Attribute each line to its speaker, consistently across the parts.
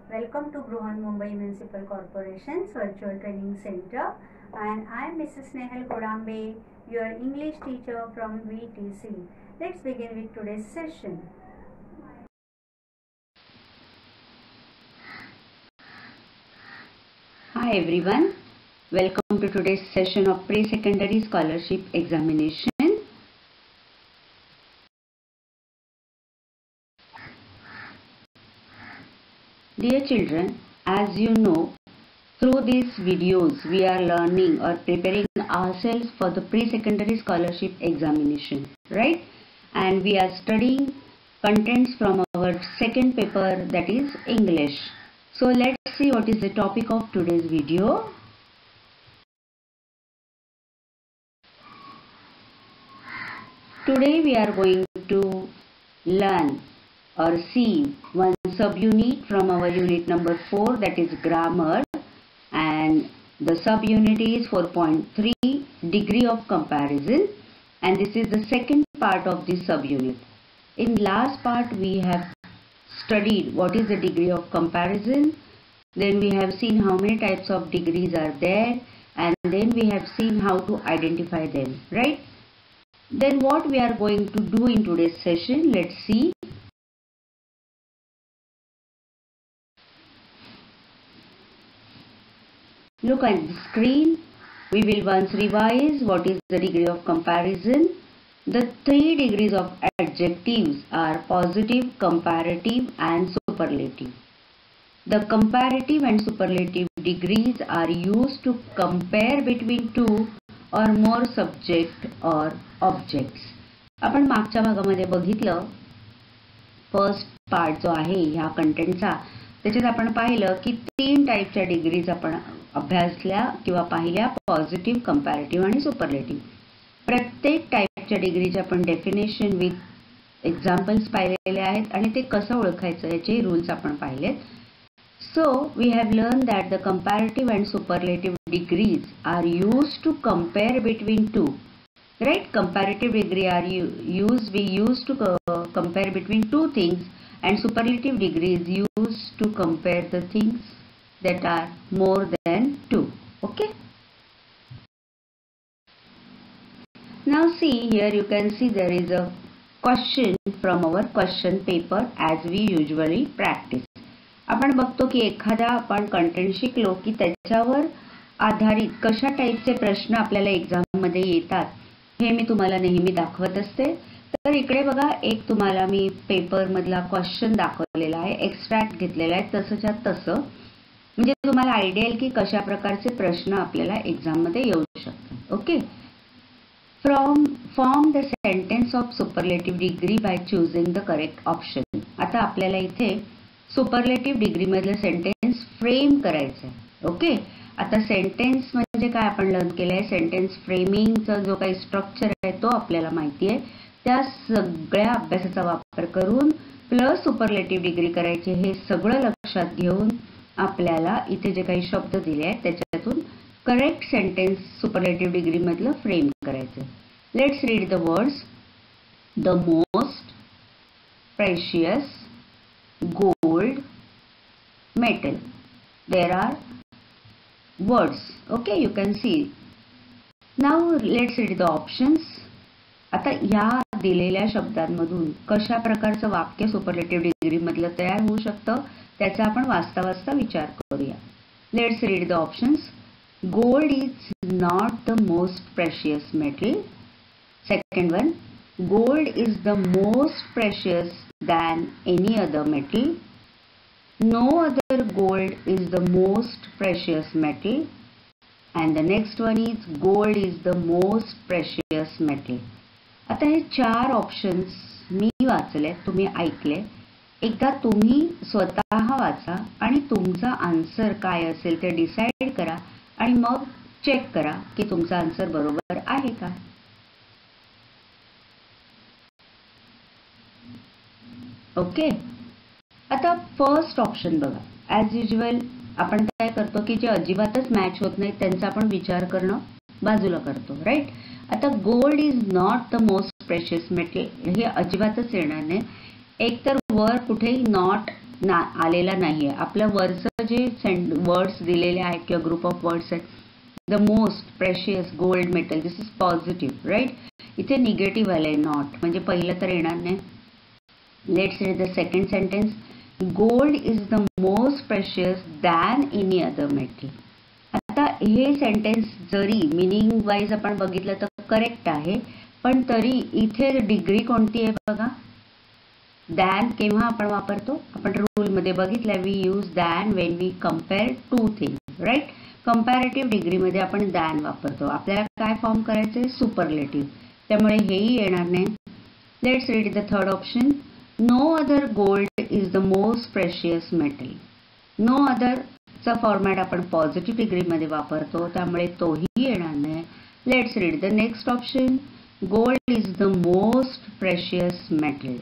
Speaker 1: Welcome to Bruhan Mumbai Municipal Corporation's Virtual Training Center, and I am Mrs. Nehal Kodambe, your English teacher from VTC. Let's begin with today's session.
Speaker 2: Hi everyone, welcome to today's session of Pre-Secondary Scholarship Examination. Dear children, as you know, through these videos we are learning or preparing ourselves for the Pre-Secondary Scholarship Examination, right? And we are studying contents from our second paper, that is English. So let's see what is the topic of today's video. Today we are going to learn or see one subunit from our unit number 4, that is grammar, and the subunit is 4.3, degree of comparison, and this is the second part of this subunit. In last part we have studied what is the degree of comparison, then we have seen how many types of degrees are there, and then we have seen how to identify them, right? Then what we are going to do in today's session, let's see. Look at the screen. We will once revise what is the degree of comparison. The 3 degrees of adjectives are positive, comparative and superlative. The comparative and superlative degrees are used to compare between two or more subject or objects. आपण मागच्या भागामध्ये बघितलं, first part जो आहे ह्या कंटेंटचा, त्याच्यात आपण पाहिलं की 3 टाईपच्या डिग्रीज आपण अभ्यासल्या किंवा पाहिल्या, पॉझिटिव्ह, कंपॅरेटिव्ह आणि सुपरलेटिव्ह. प्रत्येक टाईपच्या डिग्रीचे आपण डेफिनेशन विथ एक्झाम्पल्स पाहिलेले आहेत आणि ते कसं ओळखायचं याचे रूल्स आपण पाहिलेत. So we have learned that the comparative and superlative degrees are used to compare between two, right? Comparative degree are we use to compare between two things, and superlative degree is used to compare the things that are more than 2. Okay, now see here, you can see there is a question from our question paper as we usually practice. आपण बघतो की एखादा आपण content शिकलो की त्याच्यावर आधारित कशा टाईपचे प्रश्न आपल्याला एक्झाम मध्ये येतात हे मी तुम्हाला नेहमी दाखवत असते. तर इकडे बघा, एक तुम्हाला मी पेपर मधला क्वेश्चन दाखवलेला आहे, एक्स्ट्रॅक्ट घेतलेला आहे तसंच्या तसं, म्हणजे तुम्हाला आयडिया येईल की कशा प्रकारचे प्रश्न आपल्याला एक्झाम मध्ये येऊ शकतात. Okay, form the sentence of superlative degree by choosing the correct option. आता आपल्याला इथे सुपरलेटिव्ह डिग्री मधलं सेंटेन्स फ्रेम करायचं आहे. ओके, आता सेंटेन्स म्हणजे काय आपण लर्न केलं आहे, सेंटेन्स फ्रेमिंगचा जो काही स्ट्रक्चर आहे तो आपल्याला माहिती आहे. त्या सगळ्या अभ्यासाचा वापर करून प्लस सुपरलेटिव्ह डिग्री करायची, हे सगळं लक्षात घेऊन आपल्याला इथे जे काही शब्द दिले आहेत त्याच्यातून करेक्ट सेंटेन्स सुपरलेटिव्ह डिग्री मधलं फ्रेम करायचं. Let's read the words. The most, precious, gold, metal. There are words. Okay, you can see. Now let's read the options. आता या दिलेल्या शब्दांमधून कशा प्रकारचं वाक्य सुपरलेटिव्ह डिग्री मधलं तयार होऊ शकतं त्याचा आपण वाचता वाचता विचार करूया. Let's read the options. Gold is not the most precious metal. Second one, gold is the most precious than any other metal. No other gold is the most precious metal. And the next one is gold is the most precious metal. आता हे 4 options मी वाचले, तुम्ही ऐकले. एकदा तुम्ही स्वतः वाचा आणि तुमचा आन्सर काय असेल ते डिसाइड करा आणि मग चेक करा की तुमचा आन्सर बरोबर आहे का. ओके, आता फर्स्ट ऑप्शन बघा. ॲज युजल आपण काय करतो की जे अजिबातच मॅच होत नाही त्यांचा आपण विचार करणं बाजूला करतो, राईट. आता gold is not the most precious metal हे अजिबातच येणार नाही. एक तर वर कुठेही नॉट आलेला नाहीये. आपल्या वरचं जे वर्ड्स दिलेले आहेत किंवा ग्रुप ऑफ वर्ड्स आहेत, the most precious gold metal, this is positive, right. इथे निगेटिव्ह आलंय नॉट, म्हणजे पहिलं तर येणार नाही. Let's read the second sentence. Gold is the most precious than any other metal. आता हे सेंटेन्स जरी मिनिंग वाईज आपण बघितलं तर करेक्ट आहे, पण तरी इथे डिग्री कोणती आहे बघा. दॅन केव्हा आपण वापरतो, आपण रूलमध्ये बघितलं, we use than when we compare two things, right. Comparative डिग्रीमध्ये आपण दॅन वापरतो. आपल्याला काय फॉर्म करायचे, सुपरलेटिव्ह, त्यामुळे हेही येणार नाही. Let's read the third option. No other gold is the most precious metal. No अदरचा फॉर्मॅट आपण पॉझिटिव्ह डिग्रीमध्ये वापरतो, त्यामुळे तोही येणार नाही. Let's read the next option. Gold is the most precious metal.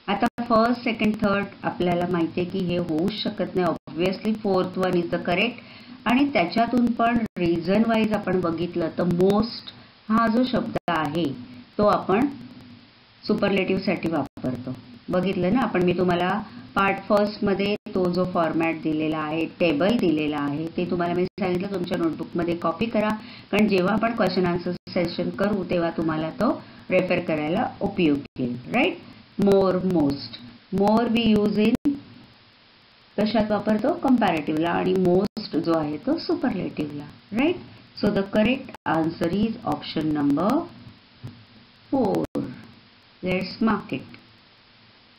Speaker 2: आता फर्स्ट, सेकंड, थर्ड आपल्याला माहिती आहे की हे होऊच शकत नाही. Obviously fourth one is the correct. आणि त्याच्यातून पण रिझन वाईज आपण बघितलं तर मोस्ट हा जो शब्द आहे तो आपण सुपरलेटिव्हसाठी वापरतो. बघितलं ना आपण, मी तुम्हाला पार्ट फर्स्टमध्ये तो जो फॉर्मॅट दिलेला आहे, टेबल दिलेला आहे, ते तुम्हाला मी सांगितलं तुमच्या नोटबुकमध्ये कॉपी करा, कारण जेव्हा आपण क्वेश्चन आन्सर सेशन करू तेव्हा तुम्हाला तो रेफर करायला उपयोग येईल, right. More, most. More we use in कशात वापरतो, कंपॅरेटिव्हला, आणि मोस्ट जो आहे तो सुपरलेटिव्हला, right. So the correct answer is option number 4. Let's mark it.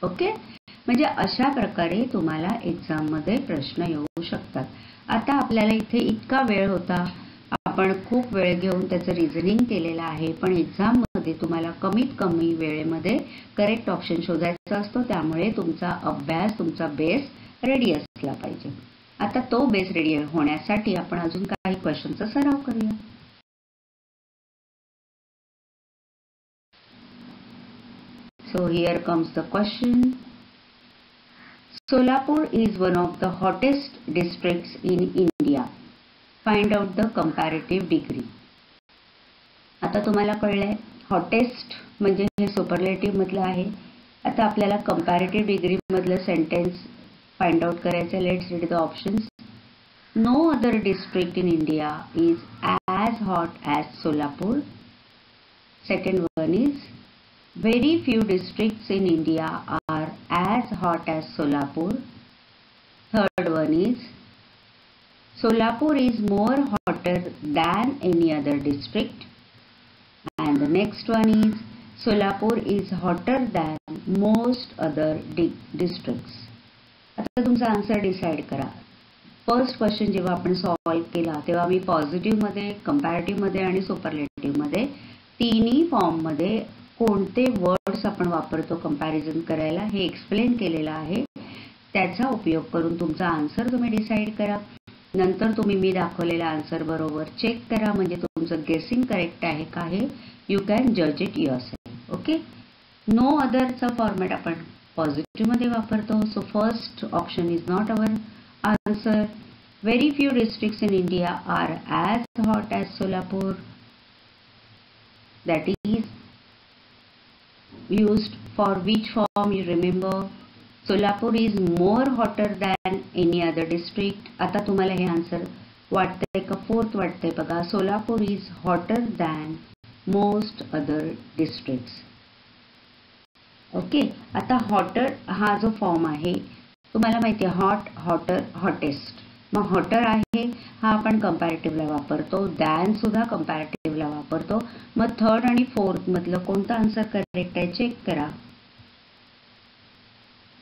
Speaker 2: Okay, म्हणजे अशा प्रकारे तुम्हाला एक्झाममध्ये प्रश्न येऊ शकतात. आता आपल्याला इथे इतका वेळ होता, आपण खूप वेळ घेऊन त्याचं रिझनिंग केलेलं आहे, पण एक्झाममध्ये तुम्हाला कमीत कमी वेळेमध्ये करेक्ट ऑप्शन शोधायचा असतो, त्यामुळे तुमचा अभ्यास, तुमचा बेस रेडी असला पाहिजे. आता तो बेस रेडी होण्यासाठी आपण अजून काही क्वेश्चनचा सराव करूया. So here comes the question. Solapur is one of the hottest districts in India. Find out the comparative degree. आता तुम्हाला कळलंय हॉटेस्ट म्हणजे हे सुपरलेटिव्ह मधलं आहे. आता आपल्याला कंपॅरेटिव्ह डिग्री मधलं सेंटेन्स फाइंड आउट करायचं. Let's read the options. No other district in India is as hot as Solapur. Second one is very few districts in India are as hot as Solapur. Third one is Solapur is more hotter than any other district. And the next one is Solapur is hotter than most other districts. आता तुमचा answer decide करा. First question जेव्हा आपण solve केला तेव्हा मी positive मध्ये, comparative मध्ये आणि सुपरलेटिव्ह मध्ये तिन्ही फॉर्म मध्ये कोणते वर्ड्स आपण वापरतो कंपॅरिझन करायला हे एक्सप्लेन केलेलं आहे. त्याचा उपयोग करून तुमचा आन्सर तुम्ही डिसाइड करा. नंतर तुम्ही मी दाखवलेला आन्सर बरोबर चेक करा, म्हणजे तुमचं गेसिंग करेक्ट आहे का हे यू कॅन जज इट युअरसेल्फ. ओके, नो अदरचा फॉर्मॅट आपण पॉझिटिव्ह मध्ये वापरतो. So first option is not our answer. Very few districts in India are as hot as Solapur. That is used for which form you remember. Solapur is more hotter than any other district. आता तुम्हाला हे answer वाटतंय का fourth वाटतंय बघा. Solapur is hotter than most other districts. Okay, आता hotter हा जो फॉर्म आहे तुम्हाला माहिती आहे, हॉट, हॉटर, हॉटेस्ट. मग हॉटर आहे हा आपण कंपॅरेटिव्हला वापरतो, दॅन सुद्धा कंपॅरेटिव्हला वापरतो. मग थर्ड आणि फोर्थ मधलं कोणता आन्सर करेक्ट आहे चेक करा.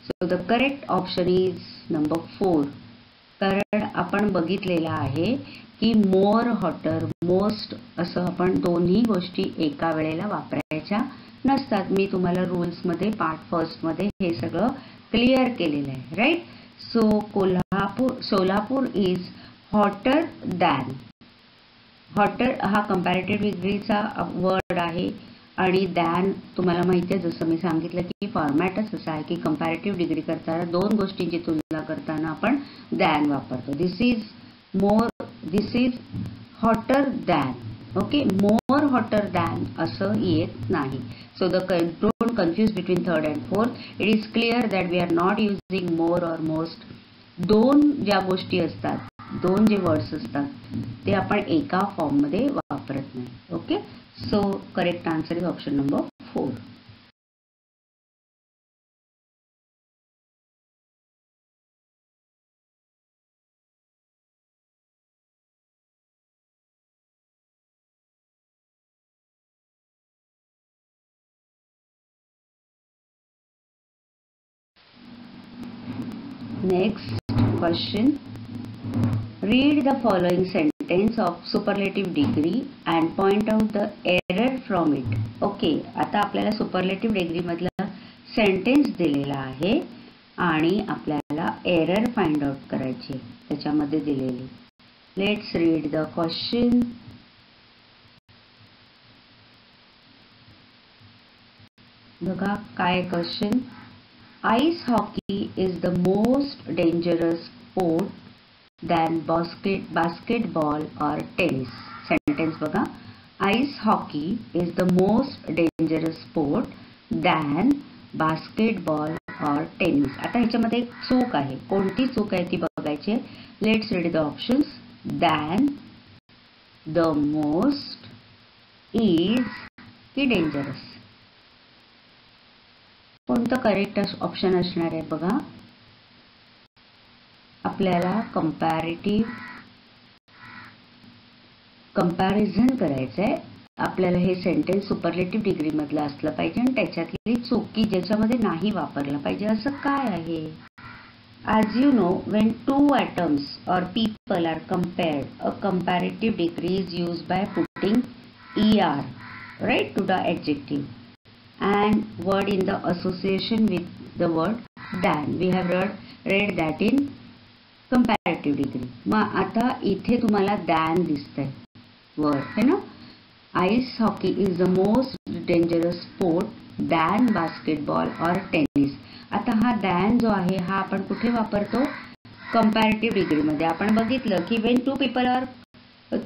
Speaker 2: So the correct option is number 4. कारण आपण बघितलेलं आहे की मोर, हॉटर, मोस्ट असं आपण दोन्ही गोष्टी एका वेळेला वापरायच्या नसतात. मी तुम्हाला रूल्समध्ये पार्ट फर्स्टमध्ये हे सगळं क्लिअर केलेलं आहे, right. So Solapur is hotter than. Hotter हा कंपॅरेटिव्ह डिग्रीचा वर्ड आहे आणि दॅन तुम्हाला माहिती आहे, जसं मी सांगितलं की फॉर्मॅटच असं आहे की कंपॅरेटिव्ह डिग्री करताना दोन गोष्टींची तुलना करताना आपण दॅन वापरतो. This is more, this is hotter than. Okay, more hotter than असं येत नाही. So don't confuse between third and fourth. It is clear that we are not using more or most. दोन ज्या गोष्टी असतात, दोन जे वर्ड्स असतात ते आपण एका फॉर्ममध्ये वापरत नाही. Okay, so correct answer is option number 4. Next question. Read the following sentence of superlative degree and point out the error from it. Okay, आता आपल्याला superlative degree मधला sentence दिलेला आहे आणि आपल्याला error find out करायची त्याच्यामध्ये दिलेली. Let's read the question. बघा काय question. Ice hockey is the most dangerous sport than basketball or tennis. Sentence बघा. Ice hockey is the most dangerous sport than basketball or tennis. आता ह्याच्यामध्ये एक चूक आहे. कोणती चूक आहे ती बघायची. Let's read the options. Than, the most, is की dangerous. कोणतं करेक्ट ऑप्शन असणार आहे बघा. आपल्याला कंपॅरिझन करायचं आहे. आपल्याला हे सेंटेन्स सुपरलेटिव्ह डिग्री मधलं असलं पाहिजे आणि त्याच्यातली चुकी ज्याच्यामध्ये नाही वापरलं पाहिजे असं काय आहे. As you know, when two atoms or people are compared, a comparative degree is use by putting ER right to the adjective and word in the association with the word than. We have read that in comparative degree. मग आता इथे तुम्हाला than दिसतंय word है ना. Ice hockey is the most dangerous sport than basketball or tennis. आता हा than जो आहे हा आपण कुठे वापरतो. comparative degree मध्ये. आपण बघितलं की when two people are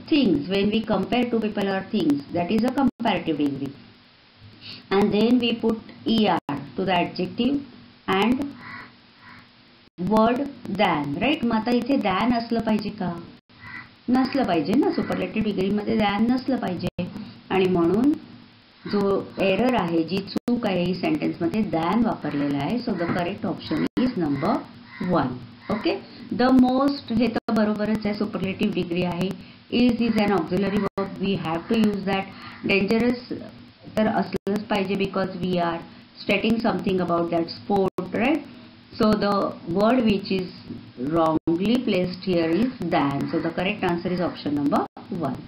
Speaker 2: things, when we compare two people or things, that is a comparative degree. And then we put ER to the adjective and word than, right. मग आता इथे than असलं पाहिजे का. नसलं पाहिजे ना. सुपरलेटिव्ह डिग्री मध्ये than नसलं पाहिजे आणि म्हणून जो एरर आहे, जी चूक आहे ही सेंटेन्स मध्ये than वापरलेला आहे. So the correct option is number 1. Okay, the most हे तर बरोबरच आहे. सुपरलेटिव्ह डिग्री आहे. Is an auxiliary verb. We have to use that. Dangerous तर असलंच पाहिजे because we are stating something about that sport, right. So the word which is wrongly placed here is than. So the correct answer is option number 1.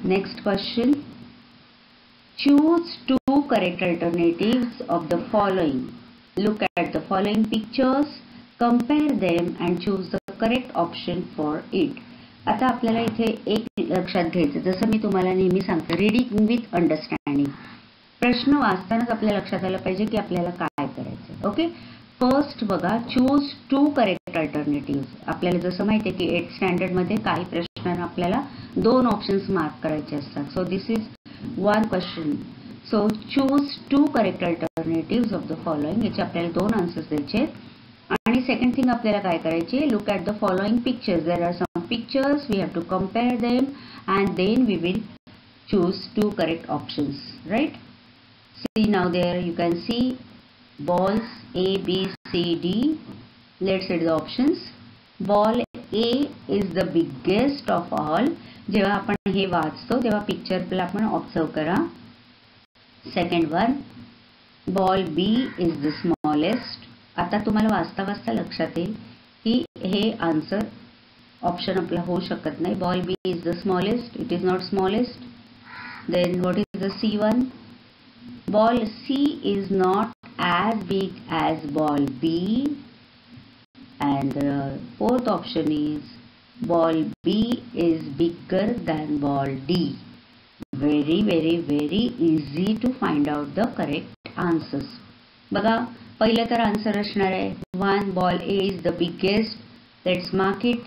Speaker 2: Next question. Choose two correct alternatives of the following. Look at the following pictures, compare them and choose the correct option for it. आता आपल्याला इथे एक लक्षात घ्यायचं, जसं मी तुम्हाला नेहमी सांगते, रीडिंग विथ अंडरस्टँडिंग. प्रश्न वाचतानाच आपल्या लक्षात आलं पाहिजे की आपल्याला काय करायचं. ओके, फर्स्ट बघा, चूज टू करेक्ट अल्टरनेटिव्ह. आपल्याला जसं माहिती आहे की 8th स्टँडर्ड मध्ये काही प्रश्नांना आपल्याला 2 ऑप्शन्स मार्क करायचे असतात. So this is one question. So choose two correct alternative of the following. याचे आपल्याला 2 आन्सर्स द्यायचे. आणि सेकंड थिंग आपल्याला काय करायचे, look at the following pictures. There are some pictures, we have to compare them and then we will choose 2 correct options, right. See now there you can see balls A, B, C, D. Let's read the options. Ball A is the biggest of all. जेव्हा आपण हे वाचतो तेव्हा पिक्चरला आपण observe करा. Second one, ball B is the smallest. आता तुम्हाला वाचता वाचता लक्षात येईल की हे आन्सर ऑप्शन आपला होऊ शकत नाही. Ball B is the smallest. It is not smallest. Then what is the C1? ball C is not as big as ball B, and the fourth option is ball B is bigger than ball D. Very easy to find out the correct answers. बघा पहिलं तर answer असणार आहे 1 ball A is the biggest, let's mark it.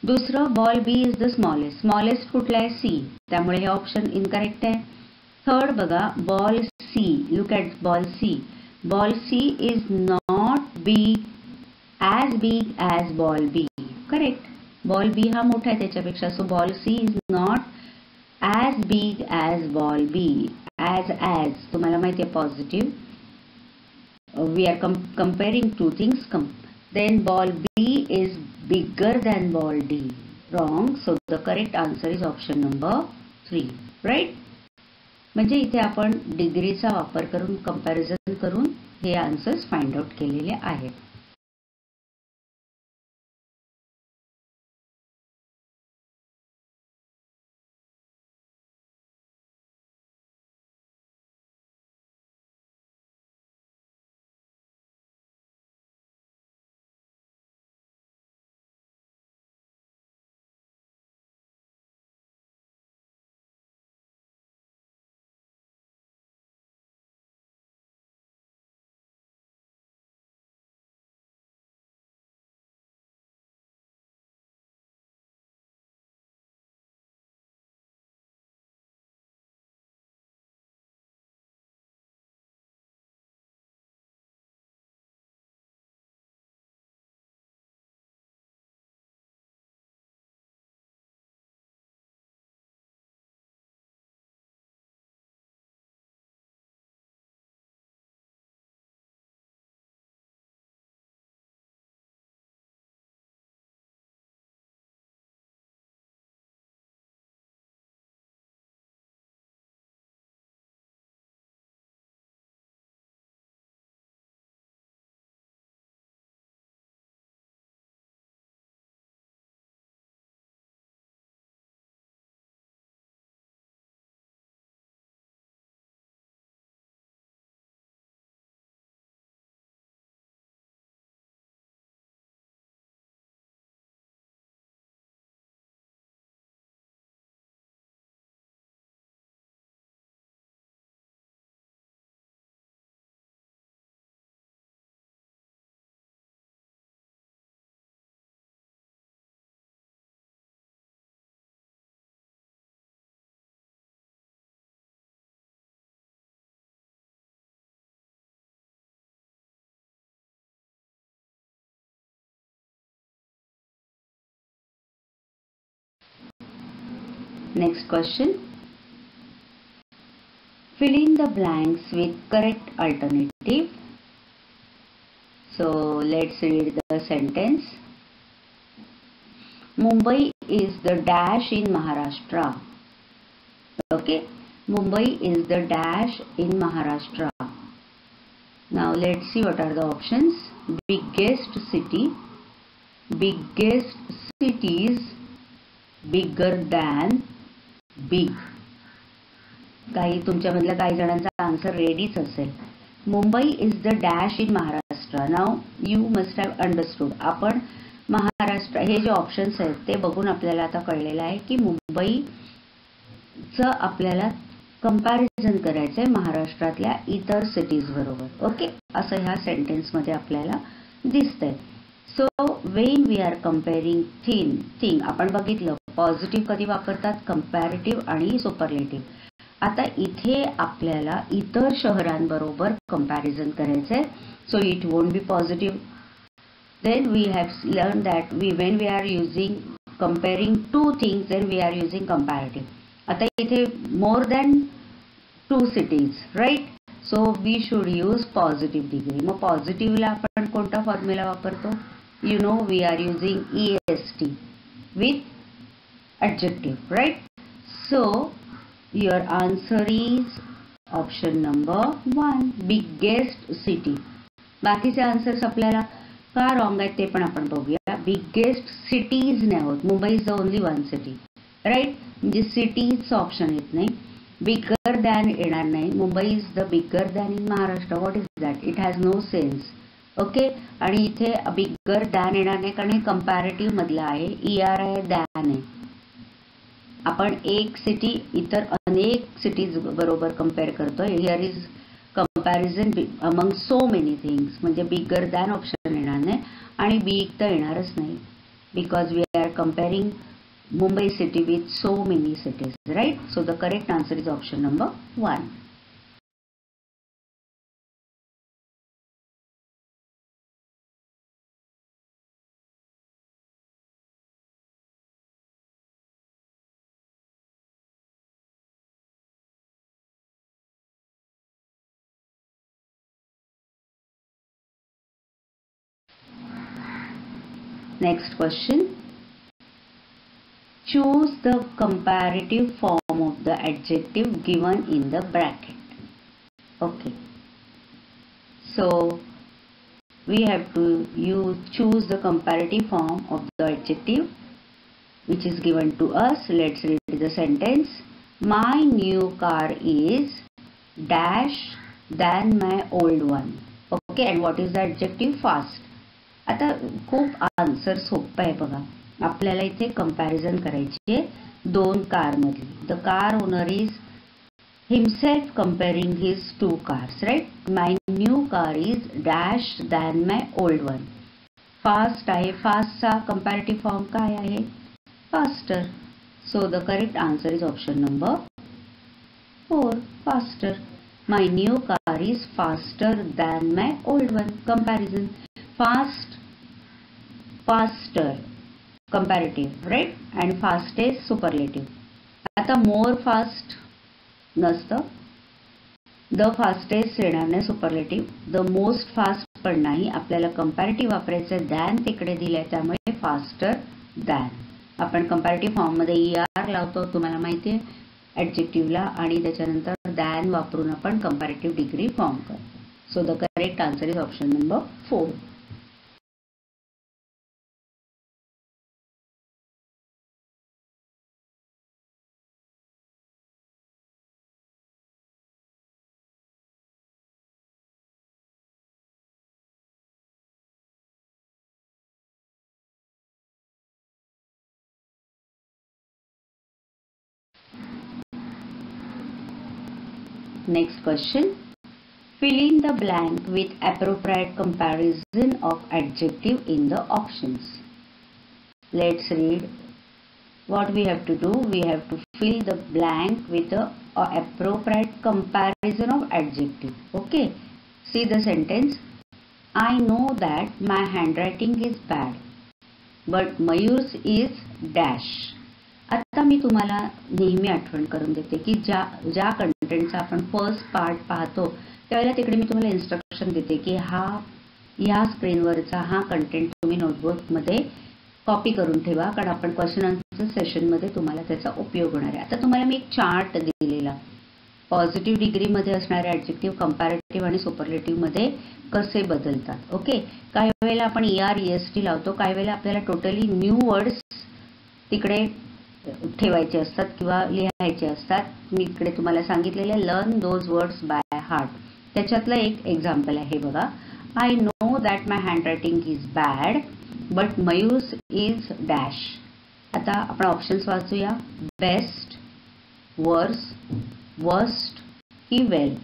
Speaker 2: दुसरं ball B is the smallest, smallest कुठला आहे C, त्यामुळे हे ऑप्शन इनकरेक्ट आहे. थर्ड बघा ball C, look at ball C, ball C is not as big as ball B, correct. ball B हा मोठा आहे त्याच्यापेक्षा, so ball C is not as big as ball B. as तुम्हाला माहिती आहे positive, we are comparing two things. Then ball B is bigger than ball D. Wrong. So the correct answer is option number 3. Right? म्हणजे इथे आपण डिग्रीचा वापर करून comparison करून हे आन्सर्स फाइंड आउट केलेले आहेत. Next question. Fill in the blanks with correct alternative. So let's read the sentence. Mumbai is the dash in Maharashtra. Okay, Mumbai is the dash in Maharashtra. Now let's see what are the options. Biggest city, biggest cities, bigger than, big. काही तुमच्यामधल्या काही जणांचा answer रेडीच असेल. Mumbai is the dash in Maharashtra. Now you must have understood. आपण महाराष्ट्र हे जे options आहेत ते बघून आपल्याला आता कळलेलं आहे की मुंबईचं आपल्याला कंपॅरिझन करायचं आहे महाराष्ट्रातल्या इतर सिटीज बरोबर. ओके, असं ह्या सेंटेन्समध्ये आपल्याला दिसतंय. So when we are comparing thing आपण बघितलं पॉझिटिव्ह कधी वापरतात, कंपॅरेटिव्ह आणि सुपरलेटिव्ह. आता इथे आपल्याला इतर शहरांबरोबर कंपॅरिझन करायचं आहे. So it won't be positive. Then we have learn that when we are using comparing two things then we are using comparative. आता इथे more than 2 cities, right. So we should use positive degree. मग पॉझिटिव्हला आपण कोणता formula वापरतो? You know, we are using EST with adjective, right? So your answer is option number 1, biggest city. बाकीचे answers आपल्याला का रॉंग आहेत ते पण आपण बघूया. बिगेस्ट सिटीज नाही होत. Mumbai is only 1 city, right. म्हणजे सिटीजचं ऑप्शन येत नाही. बिगर दॅन येणार नाही. Mumbai is the bigger than in Maharashtra. What is that? It has no sense. Okay. आणि इथे बिगर दॅन येणार नाही कारण हे कंपॅरेटिव्ह मधलं आहे. ER आहे, दॅन आहे. आपण एक सिटी इतर अनेक सिटीज बरोबर कम्पेअर करतोय. Here is comparison among so many things. म्हणजे बिगर दॅन ऑप्शन येणार नाही आणि बिग तर येणारच नाही. Because we are comparing Mumbai city with so many cities, right? So the correct answer is option number 1. Next question. Choose the comparative form of the adjective given in the bracket. Okay. So we have to choose the comparative form of the adjective which is given to us. Let's read the sentence. My new car is dash than my old one. Okay. And what is the adjective? Fast. आता खूप answer सोपं आहे बघा. आपल्याला इथे comparison करायची आहे दोन कार मधली. The car owner is himself comparing his two cars, right. My new car is dash than my old one. Fast आहे. फास्टचा कंपॅरेटिव्ह फॉर्म काय आहे? Faster. So the correct answer is option number 4, faster. My new car is faster than my old one. Comparison. Fast, faster comparative, right. And fastest superlative. आता more fast नसतं. The fastest येणार नाही superlative. The most fast पण नाही. आपल्याला comparative वापरायचं. Than तिकडे दिलंय त्यामुळे फास्टर दॅन. आपण कंपॅरेटिव्ह फॉर्ममध्ये ER लावतो, तुम्हाला माहिती आहे, ॲडजेक्टिव्हला. आणि त्याच्यानंतर दॅन वापरून आपण कंपॅरेटिव्ह डिग्री फॉर्म करतो. So the correct answer is option number 4. Next question. Fill in the blank with appropriate comparison of adjective in the options. Let's read what we have to do. We have to fill the blank with the appropriate comparison of adjective. Okay. See the sentence. I know that my handwriting is bad, but Mayur's is dash. आता मी तुम्हाला नेहमी आठवण करून देते की ज्या कंटेंटचा आपण first part पाहतो त्यावेळेला तिकडे मी तुम्हाला इन्स्ट्रक्शन देते की ह्या स्क्रीनवरचा हा कंटेंट तुम्ही नोटबुकमध्ये कॉपी करून ठेवा, कारण आपण क्वेश्चन आन्सर सेशनमध्ये तुम्हाला त्याचा उपयोग होणार आहे. आता तुम्हाला मी एक चार्ट दिलेला. पॉझिटिव्ह डिग्रीमध्ये असणारे ॲडजेक्टिव्ह कंपॅरेटिव्ह आणि सुपरलेटिव्हमध्ये कसे बदलतात. ओके. काही वेळेला आपण ER EST लावतो. काही वेळेला आपल्याला टोटली न्यू वर्ड्स तिकडे ठेवायचे असतात किंवा लिहायचे असतात. मी इकडे तुम्हाला सांगितलेले learn those words by heart. त्याच्यातलं एक एक्झाम्पल आहे बघा. I know that my handwriting is bad but Mayur's is dash. आता आपण ऑप्शन्स वाचूया. बेस्ट, वर्स, वर्स्ट की वेल.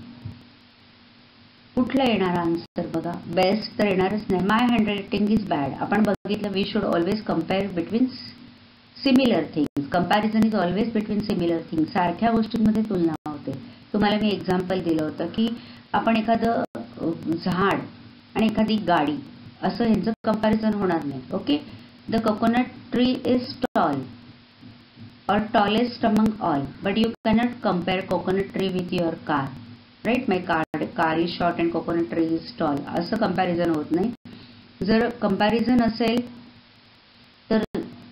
Speaker 2: कुठलं येणार आन्सर बघा. बेस्ट तर येणारच नाही. My handwriting is bad. आपण बघितलं we should always compare between similar things. Comparison is always between similar things. सारख्या गोष्टींमध्ये तुलना होते. तुम्हाला मी एक्झाम्पल दिलं होतं की आपण एखादं झाड आणि एखादी गाडी असं ह्यांचं कंपॅरिझन होणार नाही. Okay. The coconut tree is tall or tallest among all, but you cannot compare coconut tree with your car, right? My car is short and coconut tree is tall. असं कंपॅरिझन होत नाही. जर comparison असेल तर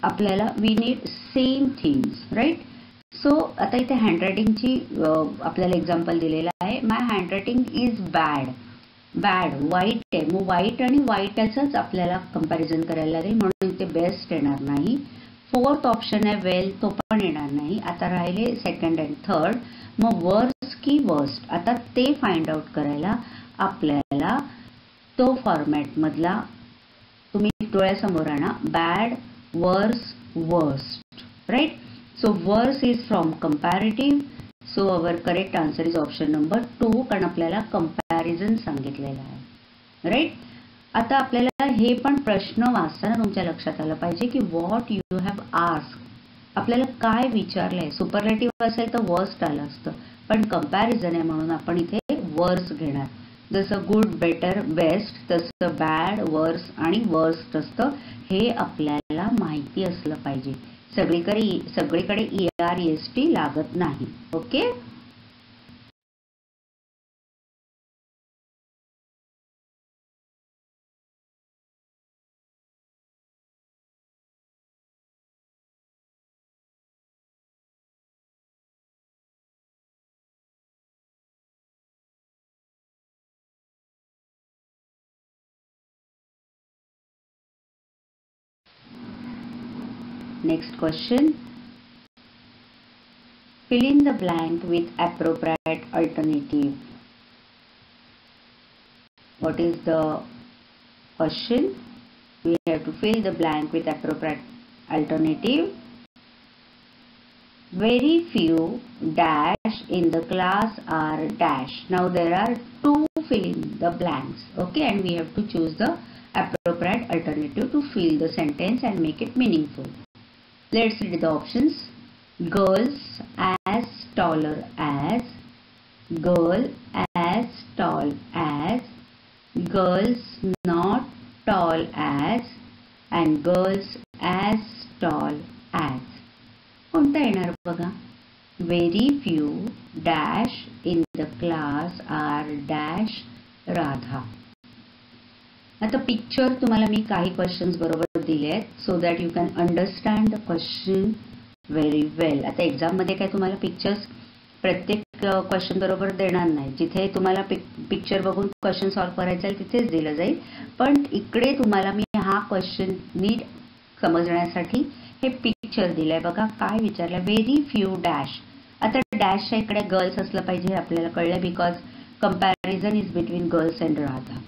Speaker 2: आपल्याला we need same things, right. So आता इथे हँडरायटिंगची आपल्याला एक्झाम्पल दिलेला आहे. My handwriting is bad. Bad वाईट आहे. मग वाईट आणि वाईटचंच आपल्याला कंपॅरिझन करायला लागेल, म्हणून इथे बेस्ट येणार नाही. फोर्थ ऑप्शन आहे वेल, तो पण येणार नाही. आता राहिले सेकंड अँड थर्ड. मग वर्स की वर्स्ट, आता ते फाइंड आउट करायला आपल्याला तो फॉर्मॅट मधला तुम्ही डोळ्यासमोर आणा. बॅड, वर्स, वर्स्ट, राईट. सो वर्स is from comparative. So our correct answer is option number 2, कारण आपल्याला कंपॅरिझन सांगितलेलं आहे, राईट. आता आपल्याला हे पण प्रश्न वाचताना तुमच्या लक्षात आलं पाहिजे की व्हॉट यू हॅव आस्क, आपल्याला काय विचारलंय. सुपरलेटिव्ह असेल तर वर्स्ट आलं असतं, पण कंपॅरिझन आहे म्हणून आपण इथे वर्स घेणार. जसं गुड, बेटर, बेस्ट, तसं बॅड, वर्स आणि वर्स्ट असतं. हे आपल्याला माहिती असलं पाहिजे. सगळीकडे EREST लागत नाही. Okay. Next question. Fill in the blank with appropriate alternative. What is the question? We have to fill the blank with appropriate alternative. Very few dash in the class are dash. Now there are two fill in the blanks. Okay, and we have to choose the appropriate alternative to fill the sentence and make it meaningful. Let's read the options. Girls as taller as, girl as tall as, girls not tall as, and girls as tall as. कोणता येणार बघा. Very few dash in the class are dash Radha. आता picture तुम्हाला मी काही questions बरोबर दिले आहेत so that you can understand the question very well. आता एक्झाम मध्ये काय तुम्हाला पिक्चर्स प्रत्येक क्वेश्चन बरोबर देणार नाही. जिथे तुम्हाला पिक्चर बघून क्वेश्चन सॉल्व्ह करायचं आहे तिथेच दिलं जाईल, पण इकडे तुम्हाला मी हा क्वेश्चन नीट समजण्यासाठी हे पिक्चर दिलंय. बघा काय विचारलं. Very few dash. आता डॅशच्या इकडे गर्ल्स असलं पाहिजे आपल्याला कळलं, because comparison is between girls and Radha.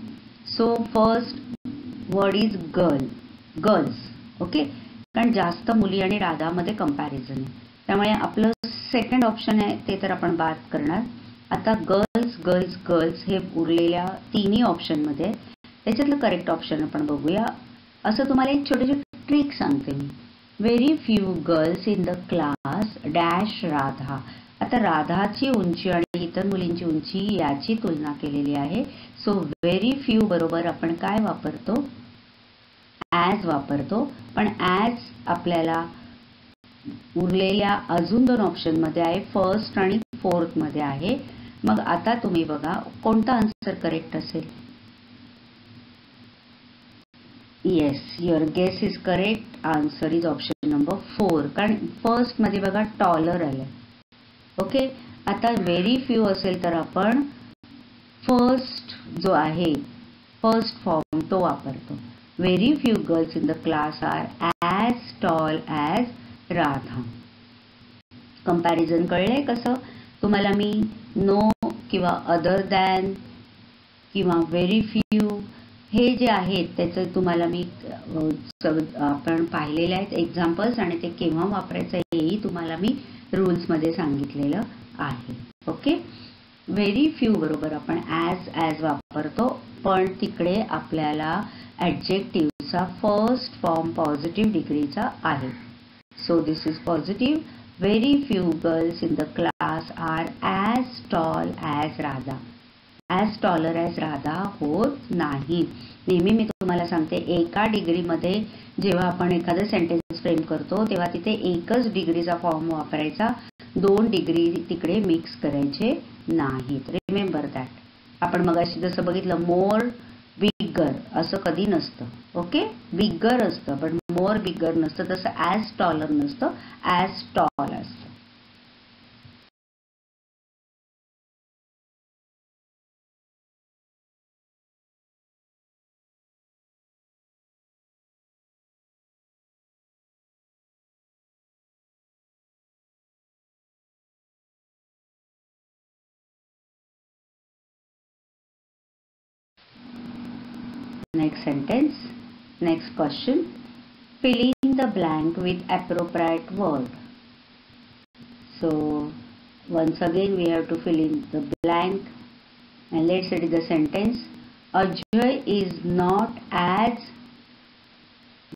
Speaker 2: So first word is girl, girls. Okay, कारण जास्त मुली आणि राधामध्ये कंपॅरिझन आहे, त्यामुळे आपलं सेकंड ऑप्शन आहे ते तर आपण बाद करणार. आता गर्ल्स, गर्ल्स, गर्ल्स हे उरलेल्या तिन्ही ऑप्शनमध्ये त्याच्यातलं करेक्ट ऑप्शन आपण बघूया. असं तुम्हाला एक छोटे छोटे ट्रिक सांगते मी. Very few girls in the class dash Radha. आता राधाची उंची आणि इतर मुलींची उंची याची तुलना केलेली आहे. सो व्हेरी फ्यू बरोबर आपण काय वापरतो, ॲज वापरतो. पण ॲज आपल्याला उरलेल्या अजून दोन ऑप्शन मध्ये आहे, फर्स्ट आणि फोर्थ मध्ये आहे. मग आता तुम्ही बघा कोणता आन्सर करेक्ट असेल. Yes, your guess is correct. Answer is option number 4, कारण फर्स्ट मध्ये बघा टॉलर आलं. ओके, आता व्हेरी फ्यू असेल तर आपण फर्स्ट जो आहे फर्स्ट फॉर्म तो वापरतो. Very few girls in the class are as tall as Radha. Comparison कळलंय कसं तुम्हाला. मी नो किंवा अदर दॅन किंवा व्हेरी फ्यू हे जे आहेत त्याचं तुम्हाला मी आपण पाहिलेले आहेत एक्झाम्पल्स, आणि ते केव्हा वापरायचं हेही तुम्हाला मी रूल्समध्ये सांगितलेलं आहे. ओके, व्हेरी फ्यू बरोबर आपण ॲज वापरतो, पण तिकडे आपल्याला ॲडजेक्टिव्हचा फर्स्ट फॉर्म पॉझिटिव्ह डिग्रीचा आहे. So this is positive. Very few girls in the class are as tall as Radha. As taller as Radha होत नाही. नेहमी मी तुम्हाला सांगते एका डिग्रीमध्ये जेव्हा आपण एखादं सेंटेन्स फ्रेम करतो तेव्हा तिथे एकच डिग्रीचा फॉर्म वापरायचा, 2 डिग्री तिकडे मिक्स करायचे नाहीत. Remember that. आपण मगाशी जसं बघितलं मोर बिगर असं कधी नसतं. ओके, बिगर असतं पण मोर बिगर नसतं. तसं ॲज टॉलर नसतं, ॲज टॉल असतं. Next sentence, next question. Fill in the blank with appropriate word. So once again we have to fill in the blank, and let's read the sentence. Ajay is not as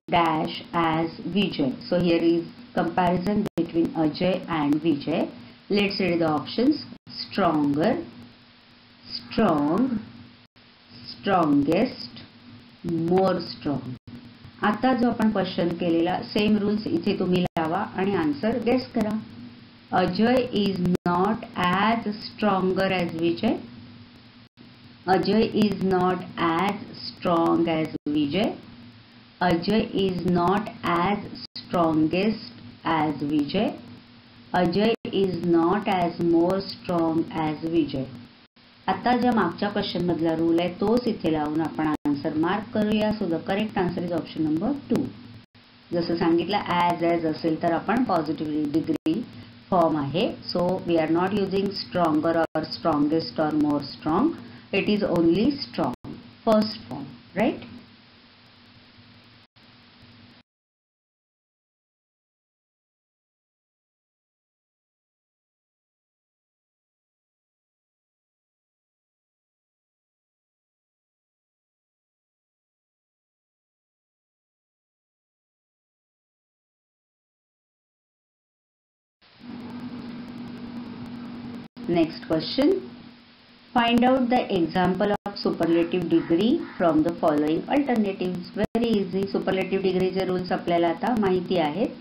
Speaker 2: dash as Vijay. So here is comparison between Ajay and Vijay. Let's read the options. Stronger, strong, strongest, more strong. आता जो आपण question केलेला same rules इथे तुम्ही लावा आणि answer guess करा. Ajay is not as stronger as Vijay. Ajay is not as strong as Vijay. Ajay is not as strongest as Vijay. Ajay is not as more strong as Vijay. आता ज्या मागच्या क्वेश्चन मधला रूल आहे तोच इथे लावून आपण आन्सर मार्क करूया. So the correct answer is option number 2. जसं सांगितलं ॲज असेल तर आपण पॉझिटिव्ह डिग्री फॉर्म आहे. So we are not using stronger or strongest or more strong. It is only strong, first form, right. Next question. Find out the example of superlative degree from the following alternatives. Very easy. Superlative degree चे rules आपल्याला आता माहिती आहेत.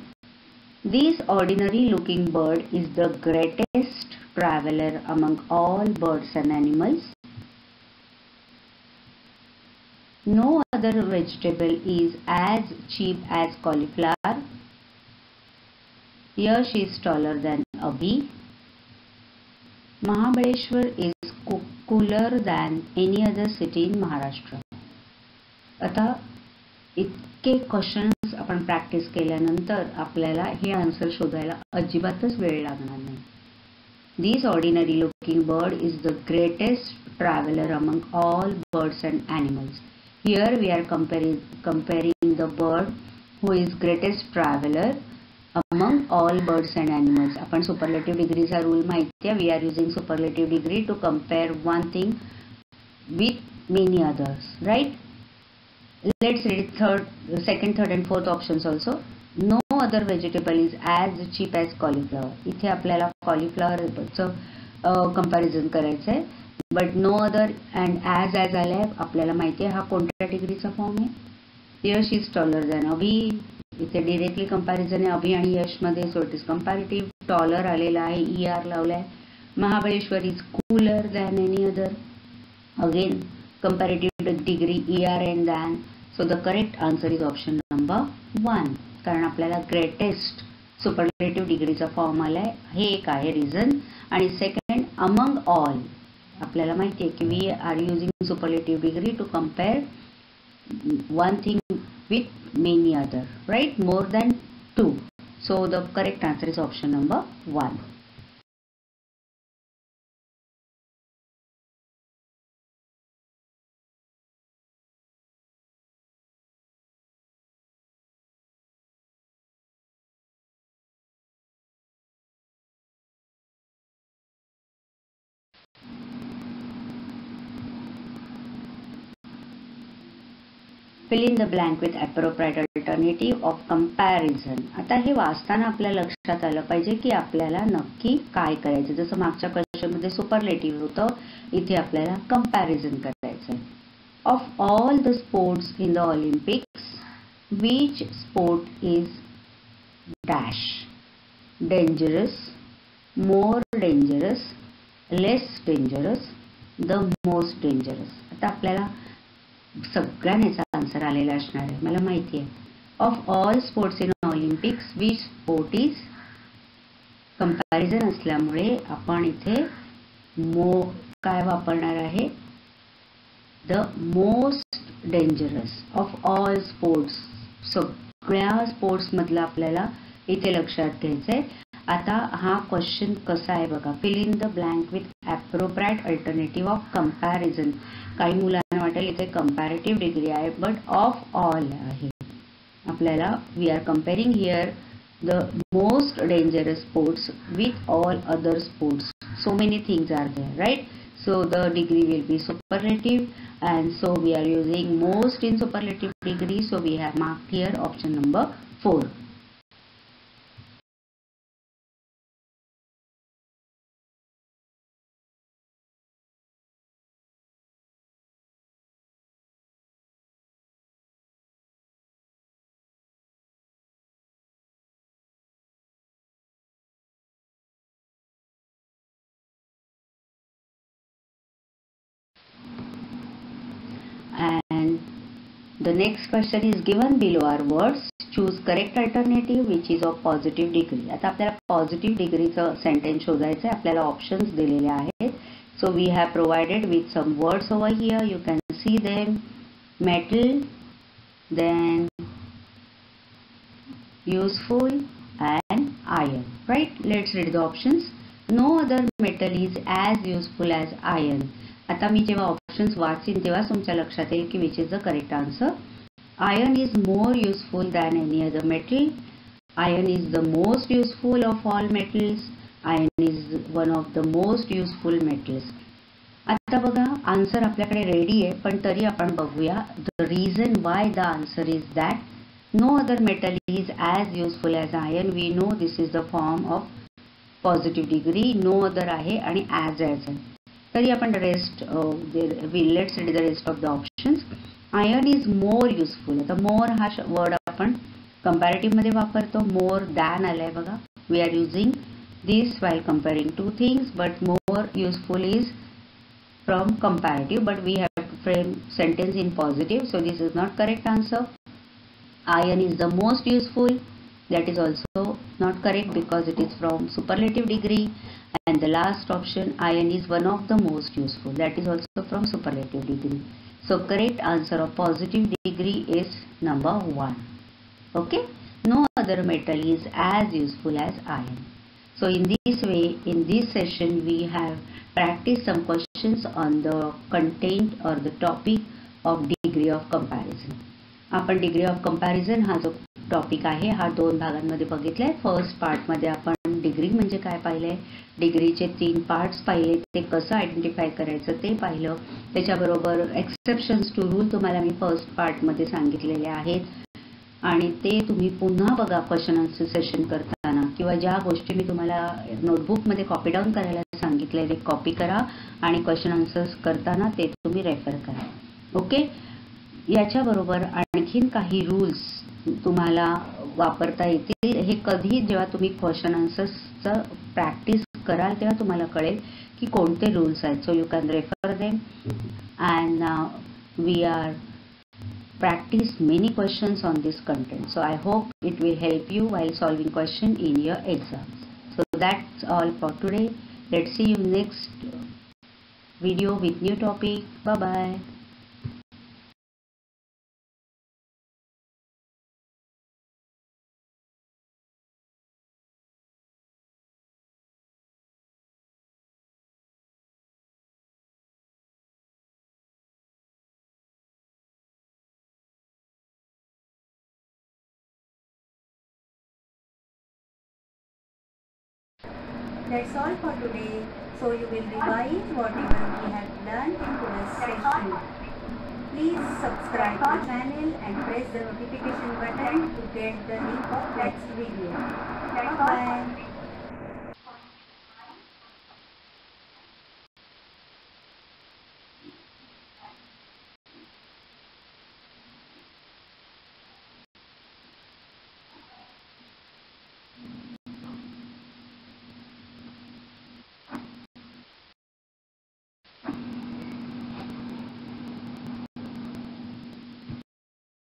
Speaker 2: This ordinary looking bird is the greatest traveler among all birds and animals. No other vegetable is as cheap as cauliflower. Yash is taller than Abhi. Mahabaleshwar is cooler than any other city in Maharashtra. आता इतके questions आपण practice केल्यानंतर आपल्याला हे answer शोधायला अजिबातच वेळ लागणार नाही. This ordinary looking bird is the greatest traveler among all birds and animals. Here we are comparing the bird who is greatest traveler among all birds and animals. आपण superlative degree चा rule माहिती आहे. We are using superlative degree to compare one thing with many others, right? Let's read second, third and fourth options also. No other vegetable is as cheap as cauliflower. इथे आपल्याला cauliflower comparison करायचं आहे. But no other and as आलाय आपल्याला माहिती आहे हा कोणत्या डिग्रीचा फॉर्म आहे. यश इज टॉलर दॅन अभि. इथे डिरेक्टली कंपॅरिझन आहे अभि आणि यश मध्ये. So it is comparative. Taller आलेला आहे, ER लावलाय. Mahabaleshwar is cooler than any other. Again comparative degree ER and then. So the correct answer is option number 1. कारण आपल्याला ग्रेटेस्ट सुपरलेटिव्ह डिग्रीचा फॉर्म आलाय हे एक आहे रिझन. आणि सेकंड अमंग ऑल आपल्याला माहिती आहे की we are using superlative degree to compare one thing with many other, right? More than 2. So the correct answer is option number 1. Fill in the blank with appropriate alternative of comparison. आता हे वाचताना आपल्या लक्षात आलं पाहिजे की आपल्याला नक्की काय करायचं. जसं मागच्या क्वेश्चन मध्ये सुपरलेटिव्ह होतं, इथे आपल्याला कंपॅरिझन करायचं आहे. Of all the sports in the Olympics which sport is dash dangerous, more dangerous, less dangerous, the most dangerous. आता आपल्याला सगळ्यांचा आन्सर आलेला असणार आहे मला माहिती आहे. Of all sports in Olympics which sport is. Comparison असल्यामुळे आपण इथे काय वापरणार आहे. The most dangerous of all sports. सगळ्या स्पोर्ट्स मधला आपल्याला इथे लक्षात घ्यायचंय. आता हा क्वेश्चन कसा आहे बघा. Fill in the blank with appropriate alternative of comparison. काही मुलांना वाटेल इथे कंपॅरेटिव्ह डिग्री आहे, बट ऑफ ऑल आहे. आपल्याला we are comparing here the most dangerous sports with all other sports. So many things are there, right? So the degree will be superlative, and so we are using most in superlative degree. So we have marked here option number 4. And the next question is given below are words. Choose correct alternative which is of positive degree. आता आपल्याला positive डिग्रीचं sentence शोधायचं आहे. आपल्याला options दिलेले आहेत. So we have provided with some words over here. You can see them. Metal, then useful and iron. Right? Let's read the options. No other metal is as useful as iron. आता मी जेव्हा options वाचीन तेव्हा तुमच्या लक्षात येईल की which is the correct answer. Iron is more useful than any other metal. Iron is the most useful of all metals. Iron is one of the most useful metals. आता बघा answer आपल्याकडे ready आहे, पण तरी आपण बघूया the reason why the answer is that no other metal is as useful as iron. We know this is the form of positive degree. No other आहे आणि ॲज आहे. तरी आपण rest let's read the rest of the options. Iron is more useful. आता more हा word आपण comparative मध्ये वापरतो. मोर दॅन आलाय बघा. We are using this while comparing two things, but more useful is from comparative, but we have to frame sentence in positive, so this is not correct answer. Iron is the most useful. That is also not correct because it is from superlative degree. And the last option, iron is one of the most useful. That is also from superlative degree. So correct answer of positive degree is number 1. Okay. No other metal is as useful as iron. So in this way, in this session, we have practiced some questions on the content or the topic of degree of comparison. आपण degree of comparison हा जो topic आहे हा 2 भागांमध्ये बघितलाय. First पार्टमध्ये आपण degree म्हणजे काय पाहिलंय, डिग्रीचे 3 पार्ट्स पाहिले, ते कसं आयडेंटिफाय करायचं ते पाहिलं. त्याच्याबरोबर एक्सेप्शन्स टू रूल तुम्हाला मी फर्स्ट पार्टमध्ये सांगितलेले आहेत, आणि ते तुम्ही पुन्हा बघा क्वेश्चन आन्सर सेशन करताना, किंवा ज्या गोष्टी मी तुम्हाला नोटबुकमध्ये कॉपी डाऊन करायला सांगितले ते कॉपी करा आणि क्वेश्चन आन्सर्स करताना ते तुम्ही रेफर करा. ओके. याच्याबरोबर आणखीन काही रूल्स तुम्हाला वापरता येतील. हे कधी जेव्हा तुम्ही क्वेश्चन आन्सर्सचं प्रॅक्टिस कराल तेव्हा तुम्हाला कळेल की कोणते रूल्स आहेत. So you can refer them and we are practice many questions on this content. So I hope it will help you while solving question in your exams. So that's all for today. Let's see you next video with new topic. Bye bye.
Speaker 1: That's all for today. So you will revise whatever we have learned in today's session. Please subscribe the channel and press the notification button to get the link of next video. Bye bye.